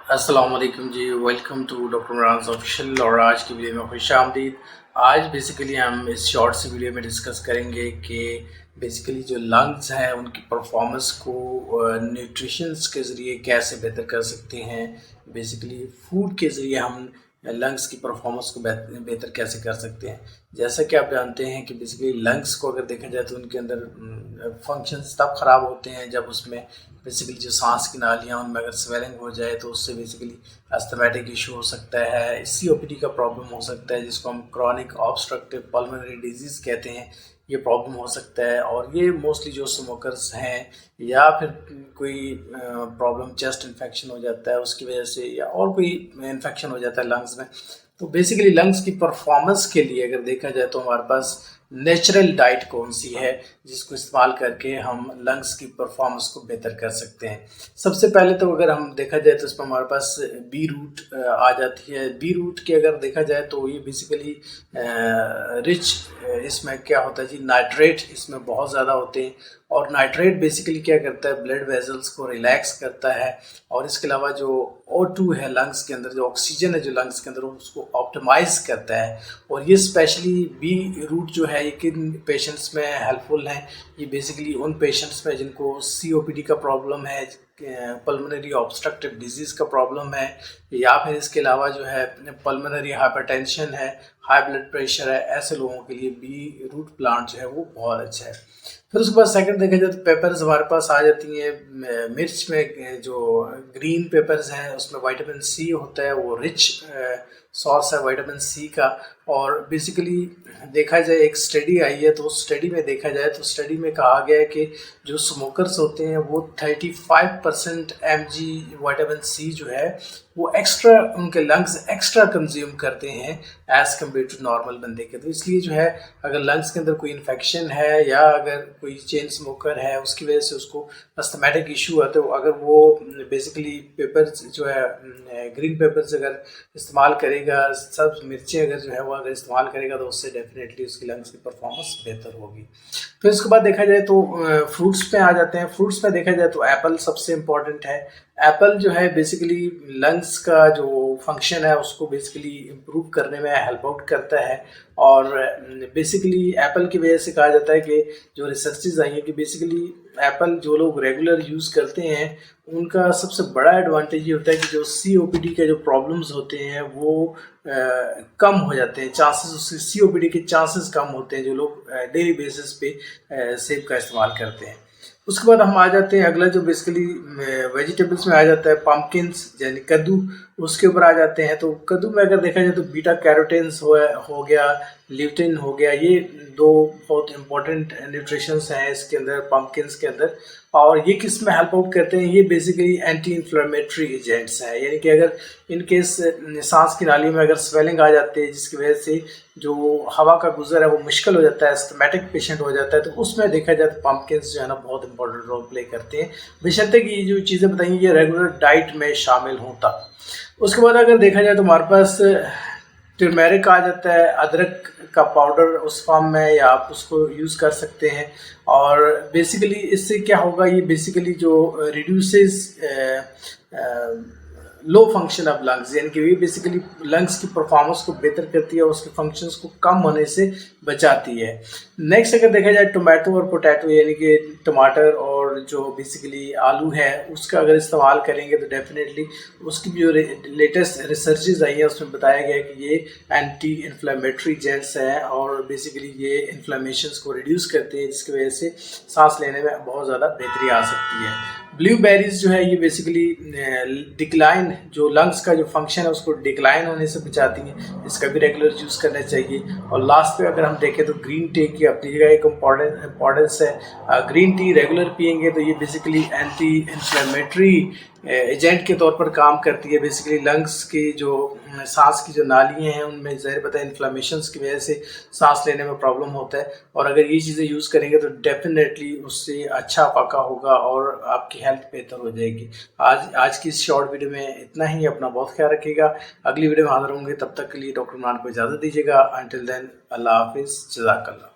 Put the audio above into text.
अस्सलाम वालेकुम जी। Welcome to doctor Imran official. और आज की वीडियो में खुश आमदीद। आज बेसिकली हम इस शॉर्ट सी वीडियो में डिस्कस करेंगे कि बेसिकली जो लंग्स हैं उनकी परफॉर्मेंस को न्यूट्रिशंस के ज़रिए कैसे बेहतर कर सकते हैं। बेसिकली फूड के ज़रिए हम लंग्स की परफॉर्मेंस को बेहतर कैसे कर सकते हैं। जैसा कि आप जानते हैं कि बेसिकली लंग्स को अगर देखा जाए तो उनके अंदर फंक्शंस तब ख़राब होते हैं जब उसमें बेसिकली जो सांस की नालियाँ उनमें अगर स्वेलिंग हो जाए तो उससे बेसिकली अस्थमेटिक इशू हो सकता है, सीओपीडी का प्रॉब्लम हो सकता है जिसको हम क्रॉनिक ऑब्स्ट्रक्टिव पल्मोनरी डिजीज़ कहते हैं। ये प्रॉब्लम हो सकता है और ये मोस्टली जो स्मोकर्स हैं या फिर कोई प्रॉब्लम चेस्ट इन्फेक्शन हो जाता है उसकी वजह से या और कोई इन्फेक्शन हो जाता है लंग्स में। तो बेसिकली लंग्स की परफॉर्मेंस के लिए अगर देखा जाए तो हमारे पास नेचुरल डाइट कौन सी है जिसको इस्तेमाल करके हम लंग्स की परफॉर्मेंस को बेहतर कर सकते हैं। सबसे पहले तो अगर हम देखा जाए तो इसमें हमारे पास बी रूट आ जाती है। बी रूट की अगर देखा जाए तो ये बेसिकली रिच, इसमें क्या होता है जी, नाइट्रेट इसमें बहुत ज़्यादा होते हैं और नाइट्रेट बेसिकली क्या करता है, ब्लड वेजल्स को रिलैक्स करता है और इसके अलावा जो O2 है लंग्स के अंदर, जो ऑक्सीजन है जो लंग्स के अंदर, उसको ऑप्टिमाइज करता है। और ये स्पेशली बी रूट जो है ये किन पेशेंट्स में हेल्पफुल है, ये बेसिकली उन पेशेंट्स में जिनको सीओपीडी का प्रॉब्लम है, पल्मोनरी ऑब्स्ट्रक्टिव डिजीज़ का प्रॉब्लम है, या फिर इसके अलावा जो है पल्मोनरी हाइपरटेंशन है, हाई ब्लड प्रेशर है, ऐसे लोगों के लिए बी रूट प्लांट जो है वो बहुत अच्छा है। फिर उसके बाद सेकंड देखा जाए तो पेपर्स हमारे पास आ जाती हैं। मिर्च में जो ग्रीन पेपर्स हैं उसमें विटामिन सी होता है, वो रिच सोर्स है विटामिन सी का। और बेसिकली देखा जाए एक स्टडी आई है तो उस स्टडी में देखा जाए तो स्टडी में कहा गया है कि जो स्मोकर्स होते हैं वो 35% mg विटामिन सी जो है वो एक्स्ट्रा, उनके लंग्स एक्स्ट्रा कंज्यूम करते हैं एज़ कम्पेयर टू नॉर्मल बंदे के। तो इसलिए जो है अगर लंग्स के अंदर कोई इन्फेक्शन है या अगर कोई चेन स्मोकर है उसकी वजह से उसको अस्थमेटिक इशू है तो अगर वो बेसिकली पेपर्स जो है ग्रीन पेपर्स अगर इस्तेमाल करेगा, सब मिर्चें अगर जो है वो अगर इस्तेमाल करेगा तो उससे डेफिनेटली उसकी लंग्स की परफॉर्मेंस बेहतर होगी। फिर उसके बाद देखा जाए तो फ्रूट्स पे आ जाते हैं। फ्रूट्स में देखा जाए तो एप्पल सबसे इम्पॉर्टेंट है। एप्पल जो है बेसिकली लंग्स का जो फंक्शन है उसको बेसिकली इम्प्रूव करने में हेल्प आउट करता है। और बेसिकली एप्पल की वजह से कहा जाता है कि जो रिसर्चेज आई हैं कि बेसिकली एप्पल जो लोग रेगुलर यूज़ करते हैं उनका सबसे बड़ा एडवांटेज ये होता है कि जो सीओपीडी के जो प्रॉब्लम्स होते हैं वो कम हो जाते हैं, चांसेस उसके सीओपीडी के चांसेस कम होते हैं जो लोग डेली बेसिस पे सेब का इस्तेमाल करते हैं। उसके बाद हम आ जाते हैं अगला जो बेसिकली वेजिटेबल्स में आ जाता है पम्पकिन्स यानी कद्दू, उसके ऊपर आ जाते हैं। तो कद्दू में अगर देखा जाए तो बीटा कैरोटीन्स हो गया, ल्यूटिन हो गया, ये दो बहुत इंपॉर्टेंट न्यूट्रिशंस हैं इसके अंदर, पम्पकिन्स के अंदर। और ये किस में हेल्प आउट करते हैं, ये बेसिकली एंटी इन्फ्लेमेटरी एजेंट्स हैं। यानी कि अगर इन केस सांस की नाली में अगर स्वेलिंग आ जाती है जिसकी वजह से जो हवा का गुजर है वो मुश्किल हो जाता है, एस्थमेटिक पेशेंट हो जाता है, तो उसमें देखा जाए तो पम्पकिन्स जो है ना बहुत इंपॉर्टेंट रोल प्ले करते हैं, बशर्ते कि ये जो चीज़ें बताइए ये रेगुलर डाइट में शामिल हों तब। उसके बाद अगर देखा जाए तो हमारे पास टर्मेरिक आ जाता है, अदरक का पाउडर उस फॉर्म में, या आप उसको यूज़ कर सकते हैं। और बेसिकली इससे क्या होगा, ये बेसिकली जो reduces low function of lungs, यानी कि ये बेसिकली लंग्स की परफॉर्मेंस को बेहतर करती है, उसके फंक्शंस को कम होने से बचाती है। नेक्स्ट अगर देखा जाए टोमेटो और पोटैटो, यानी कि टमाटर और जो बेसिकली आलू है उसका अगर इस्तेमाल करेंगे तो डेफिनेटली उसकी जो लेटेस्ट रिसर्चेज आई है उसमें बताया गया है कि ये एंटी इन्फ्लेमेटरी एजेंट्स हैं और बेसिकली ये इन्फ्लेमेशंस को रिड्यूस करते हैं जिसकी वजह से सांस लेने में बहुत ज़्यादा बेहतरी आ सकती है। ब्लूबेरीज जो है ये बेसिकली डिक्लाइन, जो लंग्स का जो फंक्शन है उसको डिक्लाइन होने से बचाती हैं, इसका भी रेगुलर यूज़ करना चाहिए। और लास्ट पे अगर हम देखें तो ग्रीन टी की अपनी जगह एक इम्पॉर्टेंस है। ग्रीन टी रेगुलर पियेंगे तो ये बेसिकली एंटी इन्फ्लेमेटरी एजेंट के तौर पर काम करती है। बेसिकली लंग्स की जो सांस की जो नालियाँ हैं उनमें ज़ाहिर पता है इन्फ्लेमेशंस की वजह से सांस लेने में प्रॉब्लम होता है, और अगर ये चीज़ें यूज़ करेंगे तो डेफिनेटली उससे अच्छा फाका होगा और आपकी हेल्थ बेहतर हो जाएगी। आज की इस शॉर्ट वीडियो में इतना ही। अपना बहुत ख्याल रखिएगा। अगली वीडियो में हाजिर होंगे, तब तक के लिए डॉक्टर इमरान को इजाज़त दीजिएगा। अंटिल देन अल्लाह हाफिज़, जज़ाकल्लाह।